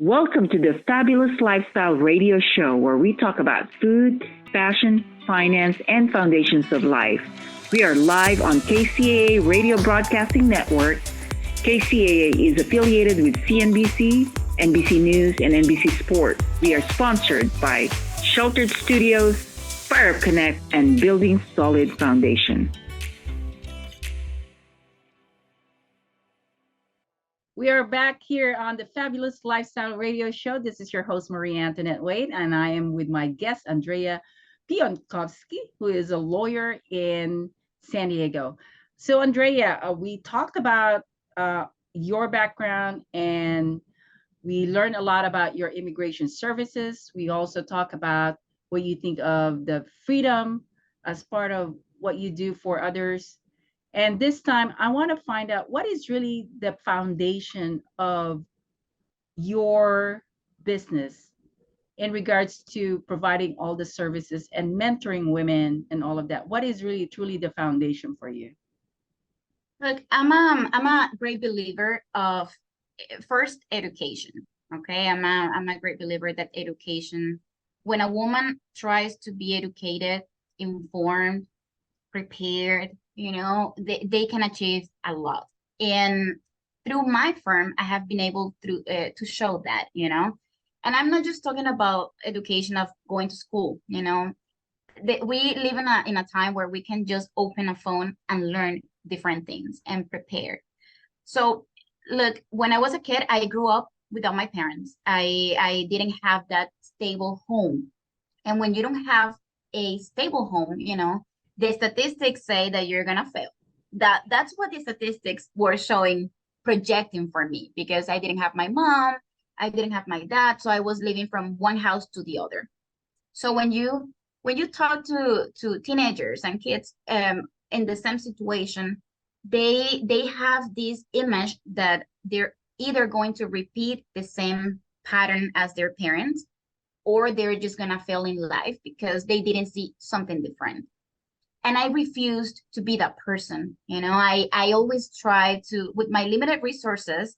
Welcome to the Fabulous Lifestyle Radio Show, where we talk about food, fashion, finance, and foundations of life. We are live on KCAA Radio Broadcasting Network. KCAA is affiliated with CNBC, NBC News, and NBC Sports. We are sponsored by Sheltered Studios, Fire Up Connect, and Building Solid Foundation. We are back here on the Fabulous Lifestyle Radio Show. This is your host, Antonette Waite, and I am with my guest, Andrea Piontkovski, who is a lawyer in San Diego. So, Andrea, we talked about your background, and we learned a lot about your immigration services. We also talk about what you think of the freedom as part of what you do for others. And this time, I want to find out what is really the foundation of your business in regards to providing all the services and mentoring women and all of that. What is really truly the foundation for you? Look, I'm a great believer of first education. Okay, I'm a great believer that education, when a woman tries to be educated, informed, prepared, they can achieve a lot. And through my firm, I have been able to show that, and I'm not just talking about education of going to school. We live in a time where we can just open a phone and learn different things and prepare. So look, when I was a kid, I grew up without my parents. I didn't have that stable home. And when you don't have a stable home, the statistics say that you're gonna fail. That's what the statistics were showing, projecting for me, because I didn't have my mom, I didn't have my dad, so I was living from one house to the other. So when you talk to teenagers and kids in the same situation, they have this image that they're either going to repeat the same pattern as their parents, or they're just gonna fail in life because they didn't see something different. And I refused to be that person. I always try to, with my limited resources,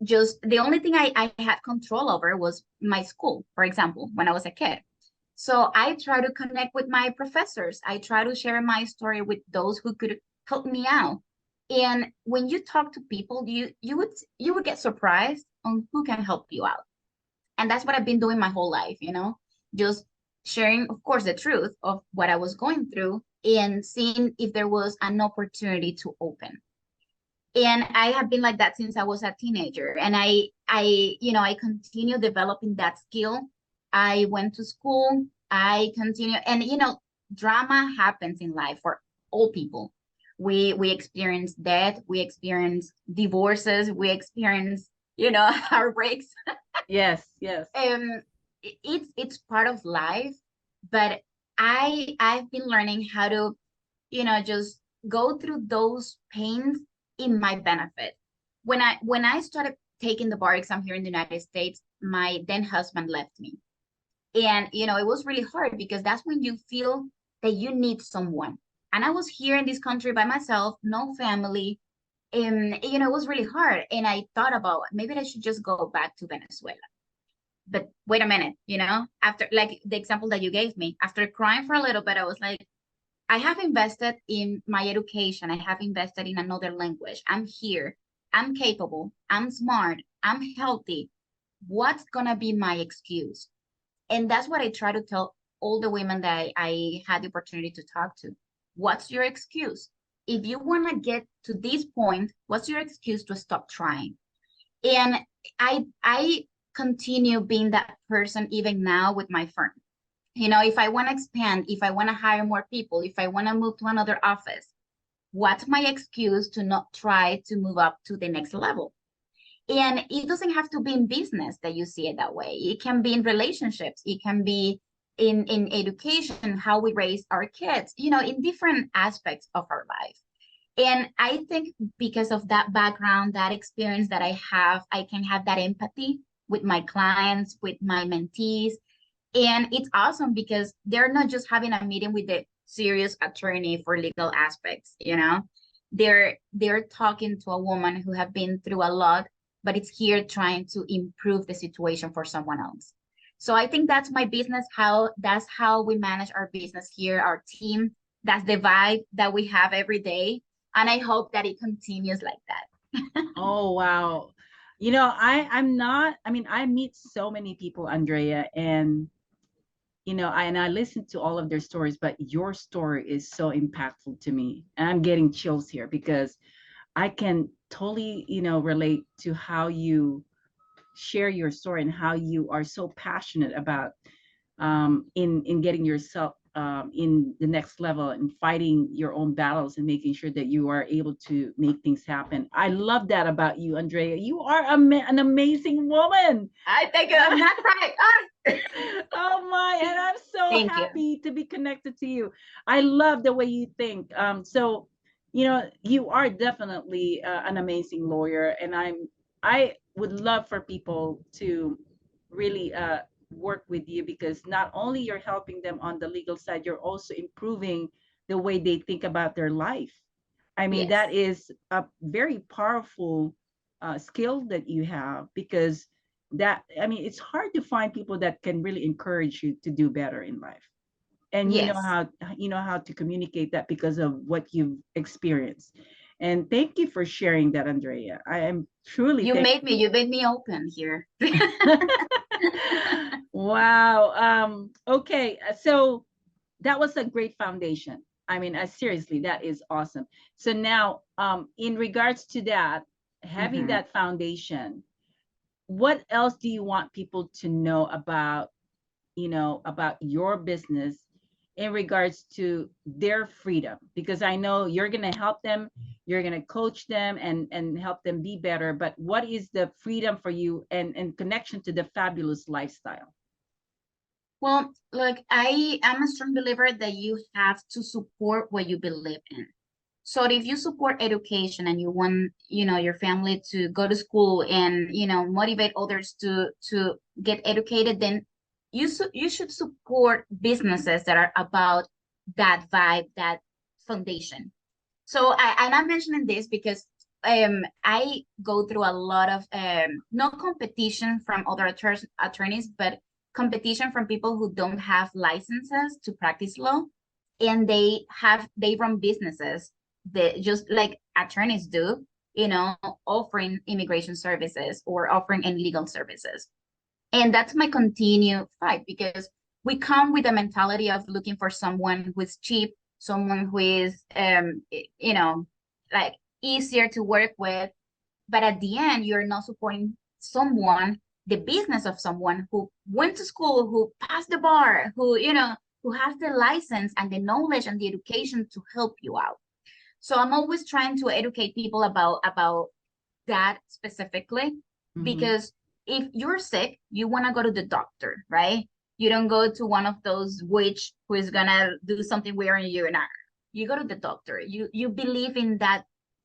just the only thing I had control over was my school, for example, when I was a kid. So I try to connect with my professors. I try to share my story with those who could help me out. And when you talk to people, you would get surprised on who can help you out. And that's what I've been doing my whole life, just sharing, of course, the truth of what I was going through and seeing if there was an opportunity to open. And I have been like that since I was a teenager. And I continue developing that skill. I went to school, I continue, and drama happens in life for all people. We experience death, we experience divorces, we experience, heartbreaks. Yes. It's part of life, but I've been learning how to, just go through those pains in my benefit. When I started taking the bar exam here in the United States, my then husband left me. And, it was really hard because that's when you feel that you need someone. And I was here in this country by myself, no family. And, it was really hard. And I thought about maybe I should just go back to Venezuela. But wait a minute, after, like the example that you gave me, after crying for a little bit, I was like, I have invested in my education. I have invested in another language. I'm here. I'm capable. I'm smart. I'm healthy. What's going to be my excuse? And that's what I try to tell all the women that I had the opportunity to talk to. What's your excuse? If you want to get to this point, what's your excuse to stop trying? And I continue being that person even now with my firm. If I want to expand, if I want to hire more people, if I want to move to another office, what's my excuse to not try to move up to the next level? And it doesn't have to be in business that you see it that way. It can be in relationships. It can be in education, how we raise our kids, in different aspects of our life. And I think because of that background, that experience that I can have that empathy with my clients, with my mentees. And it's awesome because they're not just having a meeting with the serious attorney for legal aspects, they're talking to a woman who have been through a lot but it's here trying to improve the situation for someone else. So I think that's my business, that's how we manage our business here, our team. That's the vibe that we have every day. And I hope that it continues like that. Oh, wow. I'm not, I mean, I meet so many people, Andrea, and I listen to all of their stories, but your story is so impactful to me. And I'm getting chills here because I can totally, relate to how you share your story and how you are so passionate about in getting yourself in the next level and fighting your own battles and making sure that you are able to make things happen. I love that about you, Andrea. You are an amazing woman. I think I'm not right. Oh my, and I'm so Thank you. happy to be connected to you. I love the way you think. So you are definitely an amazing lawyer, and I would love for people to really work with you, because not only you're helping them on the legal side, you're also improving the way they think about their life. I mean, Yes. that is a very powerful skill that you have, because I mean, it's hard to find people that can really encourage you to do better in life. And Yes. you know how to communicate that because of what you've experienced. And thank you for sharing that, Andrea. I am truly You made me open here. Wow. Okay. So that was a great foundation. I mean, seriously, that is awesome. So now, in regards to that, having Mhm. that foundation, what else do you want people to know about, about your business in regards to their freedom? Because I know you're going to help them, you're going to coach them and help them be better. But what is the freedom for you and connection to the fabulous lifestyle? Well, look, I am a strong believer that you have to support what you believe in. So if you support education and you want, your family to go to school and, motivate others to get educated, then you should support businesses that are about that vibe, that foundation. So I'm mentioning this because I go through a lot of no competition from other attorneys, but competition from people who don't have licenses to practice law, and they run businesses that just like attorneys do, offering immigration services or offering any legal services. And that's my continued fight, because we come with a mentality of looking for someone who is cheap, someone who is like easier to work with. But at the end, you're not supporting someone, the business of someone who went to school, who passed the bar, who has the license and the knowledge and the education to help you out. So I'm always trying to educate people about that specifically, Mm-hmm. because if you're sick, you want to go to the doctor, right? You don't go to one of those witch who is gonna do something weird in you and you go to the doctor. You believe in that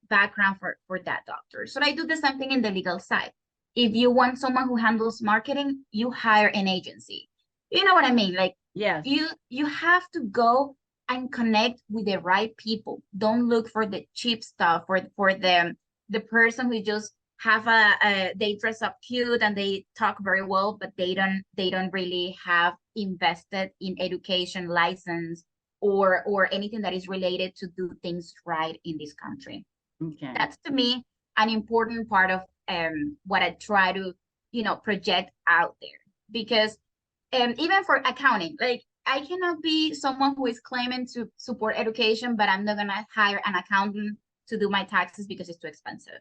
background for that doctor. So I do the same thing in the legal side. If you want someone who handles marketing, you hire an agency. You know what I mean? Like Yes. you have to go and connect with the right people. Don't look for the cheap stuff, for the person who just have they dress up cute and they talk very well, but they don't really have invested in education, license, or anything that is related to do things right in this country. Okay. That's to me an important part of what I try to project out there, because even for accounting, like I cannot be someone who is claiming to support education, but I'm not gonna hire an accountant to do my taxes because it's too expensive.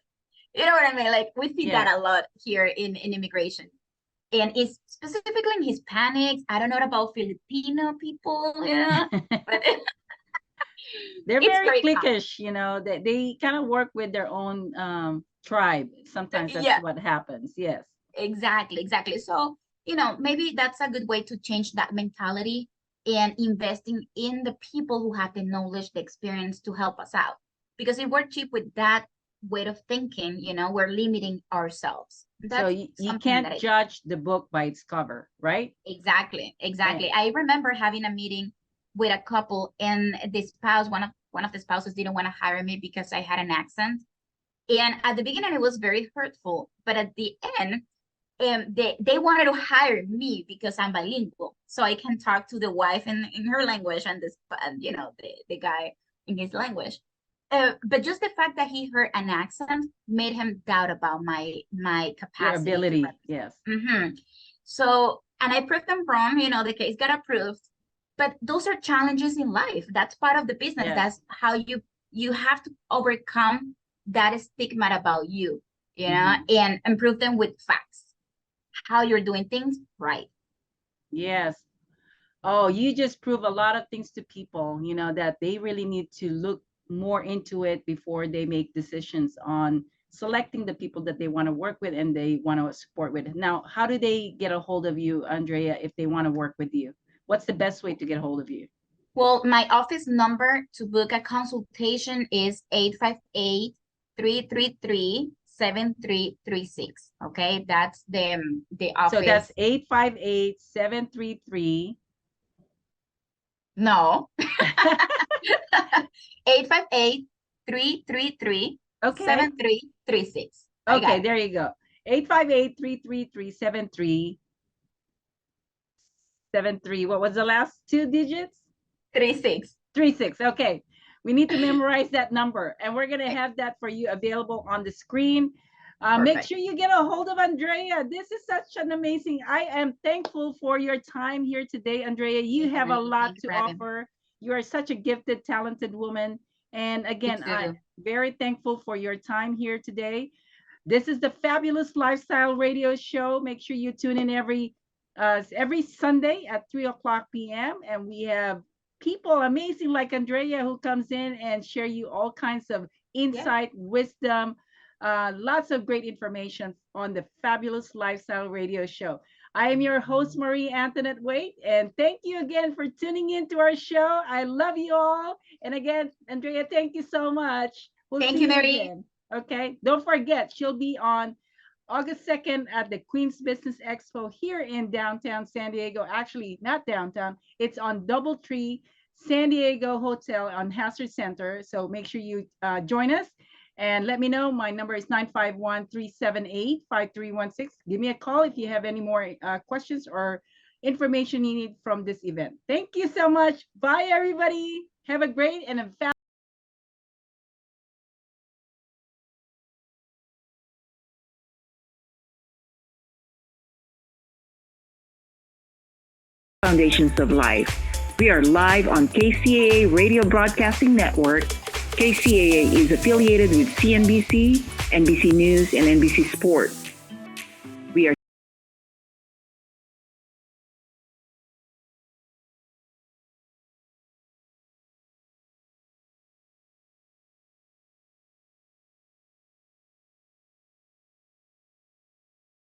You know what I mean? Like we see Yes. that a lot here in immigration. And it's specifically in Hispanics. I don't know about Filipino people, but They're it's very very common. cliquish, they kind of work with their own tribe. Sometimes that's Yeah, what happens. Yes. exactly, exactly. So, maybe that's a good way to change that mentality and investing in the people who have the knowledge, the experience to help us out. Because if we're cheap with that way of thinking, we're limiting ourselves. So That's you something that can't I judge the book by its cover, right? exactly, And exactly. I remember having a meeting with a couple, and the spouse, one of the spouses didn't want to hire me because I had an accent. And at the beginning, it was very hurtful, but at the end, they wanted to hire me because I'm bilingual, so I can talk to the wife in her language and this, you know, the guy in his language. But just the fact that he heard an accent made him doubt about my capacity. Your ability, yes. So, and I proved them wrong. You know, the case got approved. But those are challenges in life. That's part of the business. Yes. That's how you have to overcome that stigma about you, you know, and improve them with facts, how you're doing things right. Yes. Oh, you just prove a lot of things to people, you know, that they really need to look more into it before they make decisions on selecting the people that they want to work with and they want to support with. Now, how do they get a hold of you, Andrea, if they want to work with you? What's the best way to get a hold of you? Well, my office number to book a consultation is 858-333-7336. Okay, that's the office. So that's 858-733. No. 858-333-7336. Okay, there you go. 858-333-7373. What was the last two digits? 36. 36. Okay. We need to memorize that number, and we're going to have that for you available on the screen. Make sure you get a hold of Andrea. This is such an amazing. I am thankful for your time here today, Andrea. You have a lot to offer. You are such a gifted, talented woman. And again, I'm very thankful for your time here today. This is the Fabulous Lifestyle Radio Show. Make sure you tune in every Sunday at 3:00 p.m. And we have people amazing like Andrea who comes in and share you all kinds of insight, wisdom, lots of great information on the Fabulous Lifestyle Radio Show. I am your host, Marie Antoinette Waite, and thank you again for tuning into our show. I love you all. And again, Andrea, thank you so much. Thank you, Mary. Again. Okay, don't forget, she'll be on August 2nd at the Queens Business Expo here in downtown San Diego. Actually, not downtown. It's on DoubleTree San Diego Hotel on Hazard Center. So make sure you join us and let me know. My number is 951-378-5316. Give me a call if you have any more questions or information you need from this event. Thank you so much. Bye, everybody. Have a great and a fabulous Foundations of Life. We are live on KCAA Radio Broadcasting Network. KCAA is affiliated with CNBC, NBC News, and NBC Sports.